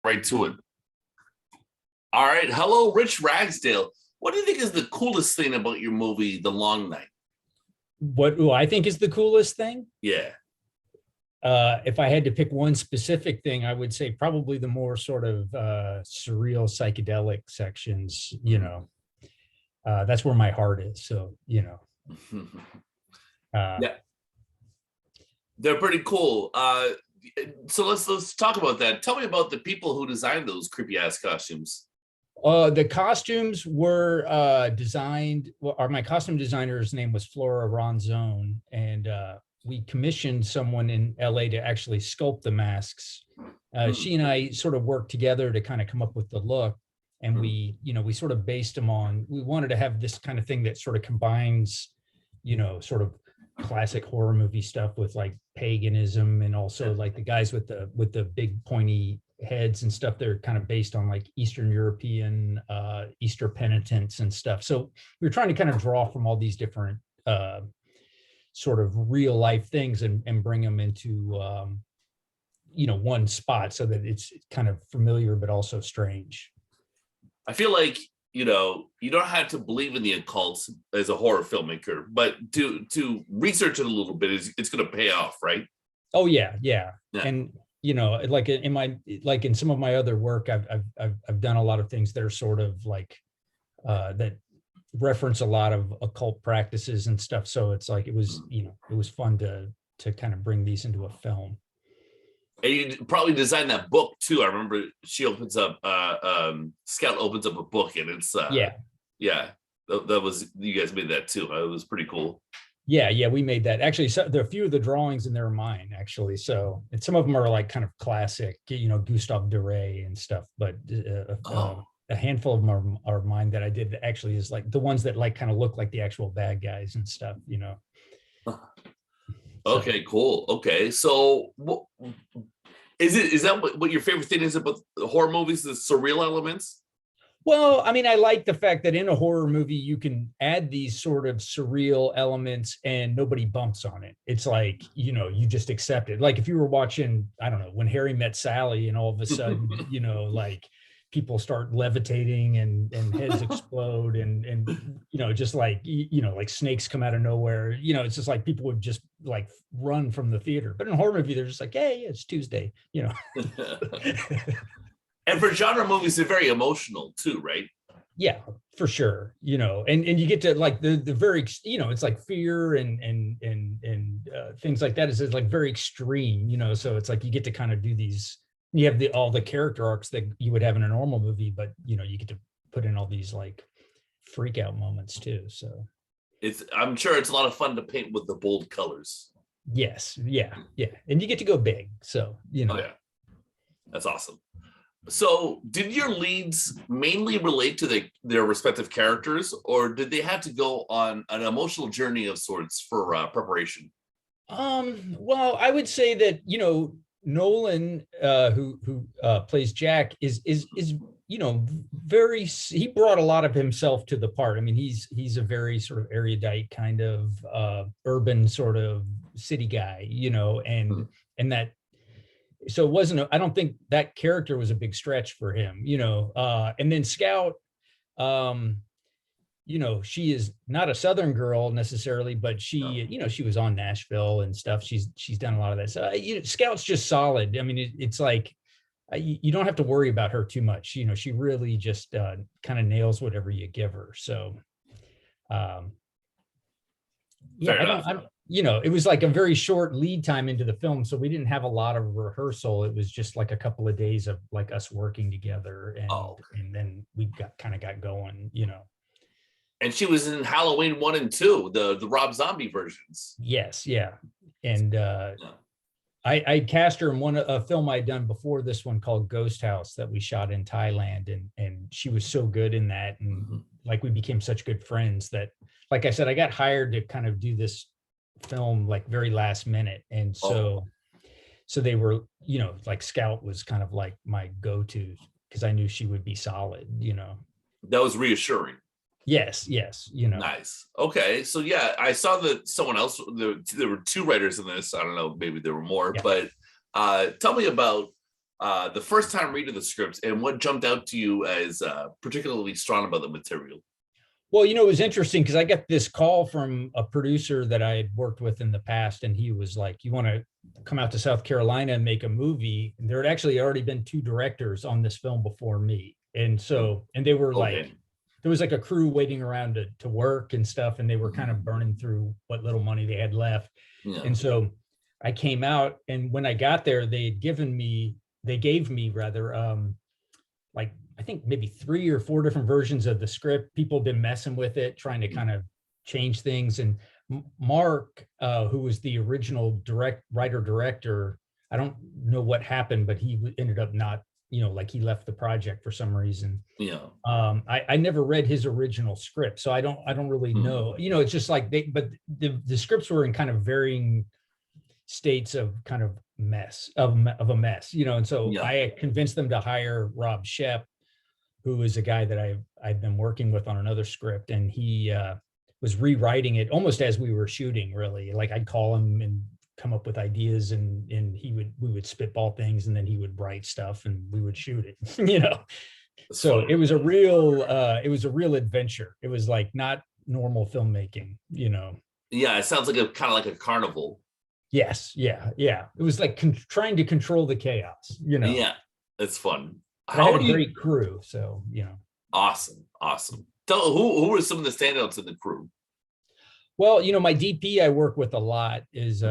right to it. All right. Hello, Rich Ragsdale. What do you think is the coolest thing about your movie, The Long Night? What do I think is the coolest thing? Yeah. If I had to pick one specific thing, I would say probably the more sort of surreal psychedelic sections, that's where my heart is. So, Yeah, they're pretty cool. So let's talk about that. Tell me about the people who designed those creepy ass costumes. The costumes were designed, my costume designer's name was Flora Ronzone, and we commissioned someone in LA to actually sculpt the masks. She and I sort of worked together to kind of come up with the look. And we sort of based them on, we wanted to have this kind of thing that sort of combines, sort of classic horror movie stuff with like paganism, and also like the guys with the big pointy heads and stuff. They're kind of based on like Eastern European Easter penitents and stuff. So we were trying to kind of draw from all these different sort of real life things and bring them into one spot so that it's kind of familiar but also strange. I feel like you don't have to believe in the occult as a horror filmmaker, but to research it a little bit it's going to pay off, right? Oh yeah. And like in some of my other work, I've done a lot of things that are sort of like that reference a lot of occult practices and stuff. So it's like it was fun to kind of bring these into a film. And you probably designed that book too. I remember she opens up, Scout opens up a book, and it's that was, you guys made that too. It was pretty cool. Yeah, we made that. Actually, so there are a few of the drawings in there are mine, actually. So, and some of them are like kind of classic, Gustave Doré and stuff. But a handful of them are mine that I did. That actually is like the ones that like kind of look like the actual bad guys and stuff. Okay, cool. Okay, so is that what your favorite thing is about the horror movies? The surreal elements? Well, I mean, I like the fact that in a horror movie, you can add these sort of surreal elements and nobody bumps on it. It's like, you just accept it. Like if you were watching, I don't know, When Harry Met Sally, and all of a sudden, like people start levitating and heads explode and just like, like snakes come out of nowhere. It's just like people would just like run from the theater. But in a horror movie, they're just like, hey, it's Tuesday, And for genre movies, they're very emotional too, right? Yeah, for sure. And you get to like the very, it's like fear and things like that is like very extreme, so it's like you get to kind of do these, you have all the character arcs that you would have in a normal movie, but you get to put in all these like freak out moments too. So I'm sure it's a lot of fun to paint with the bold colors. Yes. Yeah. And you get to go big. So, Oh, yeah. That's awesome. So did your leads mainly relate to their respective characters, or did they have to go on an emotional journey of sorts for preparation? Well, I would say that, Nolan, who plays Jack, is very, he brought a lot of himself to the part. I mean, he's a very sort of erudite kind of urban sort of city guy, and that, so it wasn't, I don't think that character was a big stretch for him, and then Scout, she is not a Southern girl necessarily, but she, she was on Nashville and stuff. She's done a lot of that. So Scout's just solid. I mean, it's like, you don't have to worry about her too much. She really just kind of nails whatever you give her. So, it was like a very short lead time into the film. So we didn't have a lot of rehearsal. It was just like a couple of days of like us working together. And then we got going, And she was in Halloween 1 and 2, the Rob Zombie versions. Yes. Yeah. And I cast her in a film I'd done before this one called Ghost House that we shot in Thailand. And she was so good in that. And like, we became such good friends that, like I said, I got hired to kind of do this film like very last minute. And so they were, like Scout was kind of like my go-to because I knew she would be solid, That was reassuring. Yes. Nice. Okay. So yeah, I saw that someone else, there were two writers in this. I don't know, maybe there were more, but tell me about the first time reading the script, and what jumped out to you as particularly strong about the material? Well, it was interesting because I got this call from a producer that I had worked with in the past, and he was like, "You want to come out to South Carolina and make a movie?" And there had actually already been 2 directors on this film before me, and they were like, there was like a crew waiting around to work and stuff, and they were kind of burning through what little money they had left. Yeah. And so I came out, and when I got there, they gave me rather, like, I think maybe 3 or 4 different versions of the script. People have been messing with it, trying to kind of change things. And Mark, who was the original writer-director, I don't know what happened, but he ended up not, like he left the project for some reason. Yeah. I never read his original script, so I don't really know. It's just like but the scripts were in kind of varying states of kind of a mess, and so I had convinced them to hire Rob Shep, who is a guy that I've been working with on another script, and he was rewriting it almost as we were shooting, really. Like, I'd call him and come up with ideas, and we would spitball things, and then he would write stuff and we would shoot it. So it was a real adventure. It was like not normal filmmaking. Yeah, it sounds like kind of like a carnival. Yes. Yeah. It was like trying to control the chaos. Yeah, it's fun. I had a great crew, so Awesome. So who were some of the standouts in the crew? Well, my DP I work with a lot is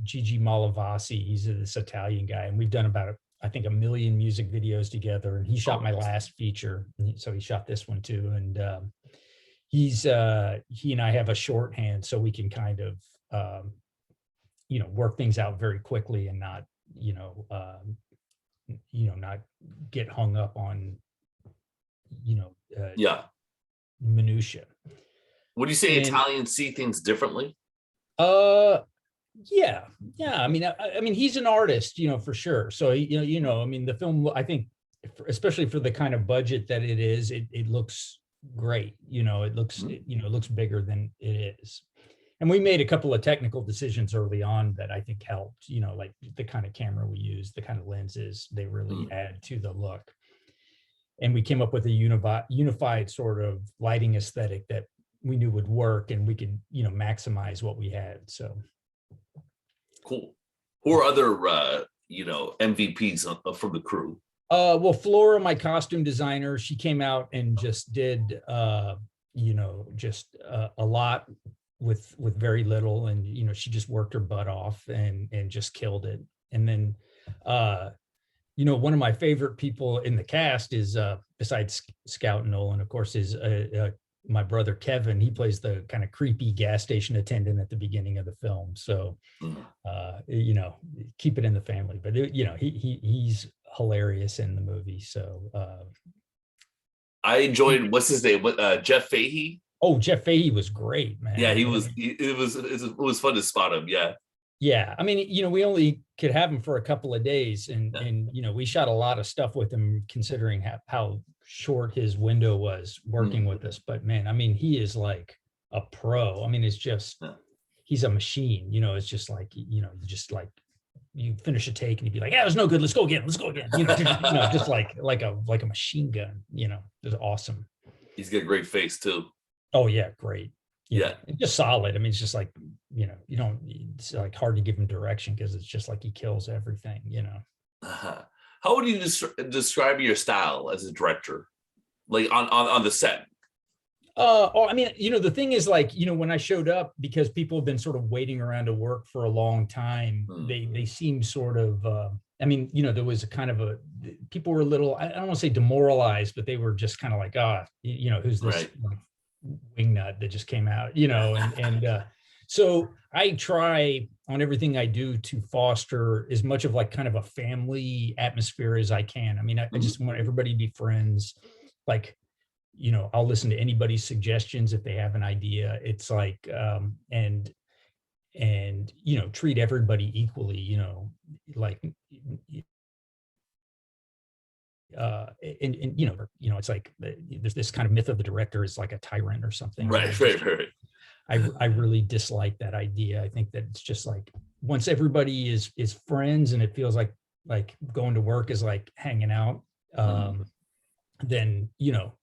Gigi Malavasi. He's this Italian guy, and we've done about, I think, 1 million music videos together. And he shot my last feature, so he shot this one too. And he and I have a shorthand, so we can kind of work things out very quickly and not not get hung up on minutia. Would you say Italians see things differently? Yeah. I mean, he's an artist, for sure. So, the film, I think, especially for the kind of budget that it is, it looks great. It looks bigger than it is. And we made a couple of technical decisions early on that I think helped, like the kind of camera we use, the kind of lenses, they really add to the look. And we came up with a unified sort of lighting aesthetic that we knew would work, and we could, maximize what we had. So cool. Who are other, MVPs from the crew? Well, Flora, my costume designer, she came out and just did, a lot with very little, and she just worked her butt off and just killed it. And then one of my favorite people in the cast is besides Scout Nolan, of course, is my brother Kevin. He plays the kind of creepy gas station attendant at the beginning of the film. So keep it in the family, but he's hilarious in the movie. So I enjoyed, what's his name, Jeff Fahey. Oh, Jeff Fahey was great, man. Yeah, it was fun to spot him. Yeah. I mean, we only could have him for a couple of days, and we shot a lot of stuff with him, considering how short his window was working with us. But man, I mean, he is like a pro. I mean, it's just, he's a machine. It's just like, you finish a take and you'd be like, "Yeah, it was no good. Let's go again. Just like a machine gun. It was awesome. He's got a great face too. Oh yeah, great. Yeah, just solid. I mean, it's just like, it's like hard to give him direction because it's just like he kills everything. How would you describe your style as a director, like on the set? I mean, the thing is, like, when I showed up, because people have been sort of waiting around to work for a long time, they seem sort of, there was a kind of people were a little, I don't want to say demoralized, but they were just kind of like, who's this wingnut that just came out, so I try on everything I do to foster as much of like kind of a family atmosphere as I can. I mean, I just want everybody to be friends. Like, I'll listen to anybody's suggestions if they have an idea. It's like, and treat everybody equally, like, it's like there's this kind of myth of the director is like a tyrant or something. Right. I really dislike that idea. I think that it's just like, once everybody is friends and it feels like like going to work is like hanging out, then,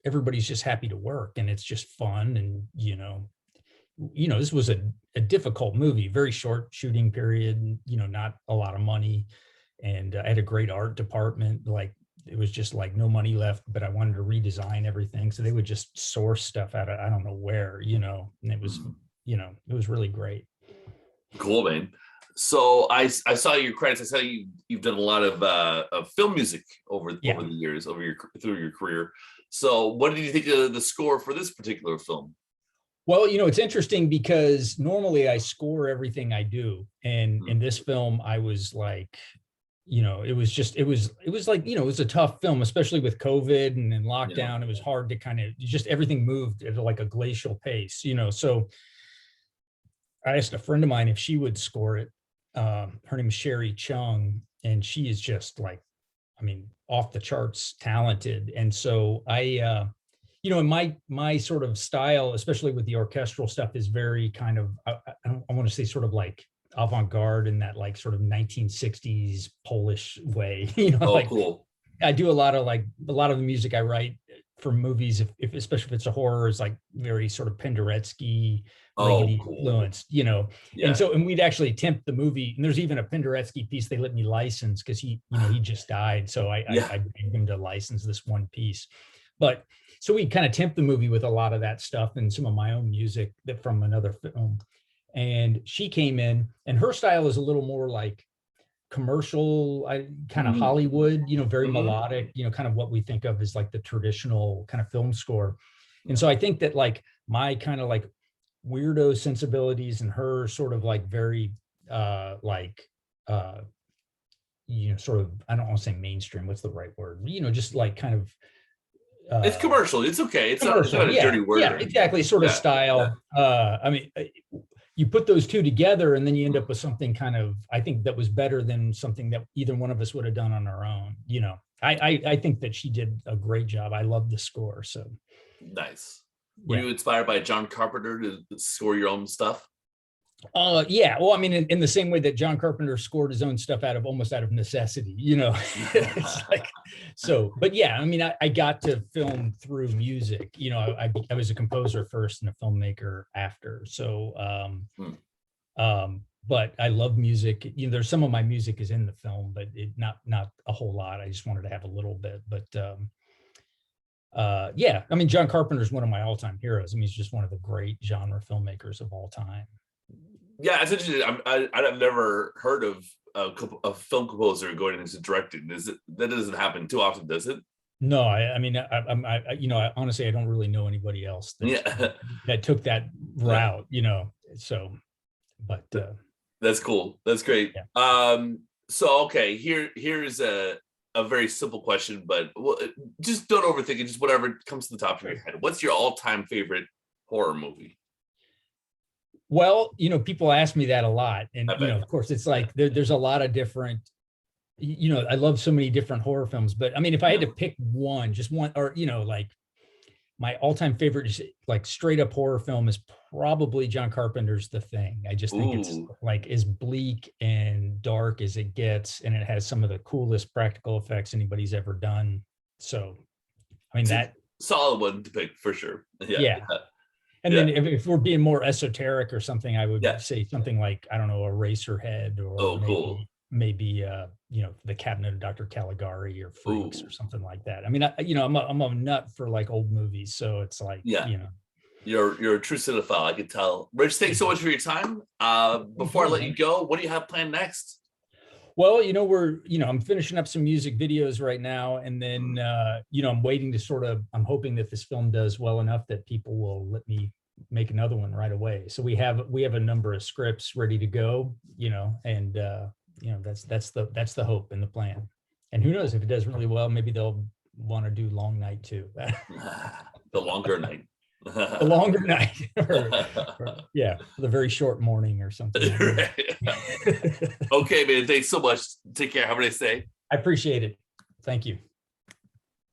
everybody's just happy to work and it's just fun. And, this was a difficult movie, very short shooting period, not a lot of money. And I had a great art department. Like it was just like no money left, but I wanted to redesign everything. So they would just source stuff out of, I don't know where, and it was, it was really great. Cool, man. So I saw your credits. I saw you've done a lot of film music over the years, through your career. So what did you think of the score for this particular film? Well, it's interesting because normally I score everything I do. And in this film, I was like, it was like, it was a tough film, especially with COVID and then lockdown. It was hard to kind of just everything moved at like a glacial pace, so I asked a friend of mine if she would score it. Her name is Sherry Chung, and she is just like, off the charts talented. And so I, in my sort of style, especially with the orchestral stuff, is very kind of, I want to say sort of like avant-garde in that like sort of 1960s Polish way, Cool. I do a lot of the music I write for movies, if especially if it's a horror, is like very sort of Penderecki, influenced, and we'd actually tempt the movie. And there's even a Penderecki piece they let me license because he just died. So I begged him to license this one piece. But so we kind of tempt the movie with a lot of that stuff and some of my own music from another film. And she came in, and her style is a little more like commercial, kind of Hollywood, very melodic, kind of what we think of as like the traditional kind of film score. And so I think that like my kind of like weirdo sensibilities and her sort of like very sort of, I don't want to say mainstream, what's the right word, just like kind of it's commercial. It's okay. It's not a dirty word. Yeah, exactly. Sort of style. Yeah. You put those two together and then you end up with something kind of, I think that was better than something that either one of us would have done on our own. I think that she did a great job. I love the score. So nice. Were you inspired by John Carpenter to score your own stuff? Yeah. Well, in the same way that John Carpenter scored his own stuff almost out of necessity, it's like, so, but yeah, I got to film through music, I was a composer first and a filmmaker after. So, but I love music. There's some of my music is in the film, but not a whole lot. I just wanted to have a little bit, but, yeah, John Carpenter is one of my all-time heroes. He's just one of the great genre filmmakers of all time. Yeah, it's interesting. I've never heard of a film composer going into directing. That doesn't happen too often, does it? No, I honestly, I don't really know anybody else that took that route, so, but that's cool. That's great. Yeah. So, okay, here's a very simple question, but just don't overthink it. Just whatever comes to the top of your head. What's your all-time favorite horror movie? Well, people ask me that a lot. And, of course, it's like there's a lot of different, I love so many different horror films. But if I had to pick just one, or, like my all-time favorite, is like straight up horror film, is probably John Carpenter's The Thing. I just think it's like as bleak and dark as it gets. And it has some of the coolest practical effects anybody's ever done. So, it's that solid one to pick for sure. Yeah. And then if we're being more esoteric or something, I would say something like, I don't know, Eraserhead, or maybe The Cabinet of Dr. Caligari or Freaks or something like that. I'm a nut for like old movies, so it's like, You're a true cinephile, I can tell. Rich, thanks so much for your time. Before I let you go, what do you have planned next? Well, I'm finishing up some music videos right now. And then, I'm waiting to I'm hoping that this film does well enough that people will let me make another one right away. So we have a number of scripts ready to go, and, that's the hope and the plan. And who knows, if it does really well, maybe they'll want to do Long Night too. The longer night. The longer night, or the very short morning or something. Okay, man. Thanks so much. Take care. Have a nice day. I appreciate it. Thank you.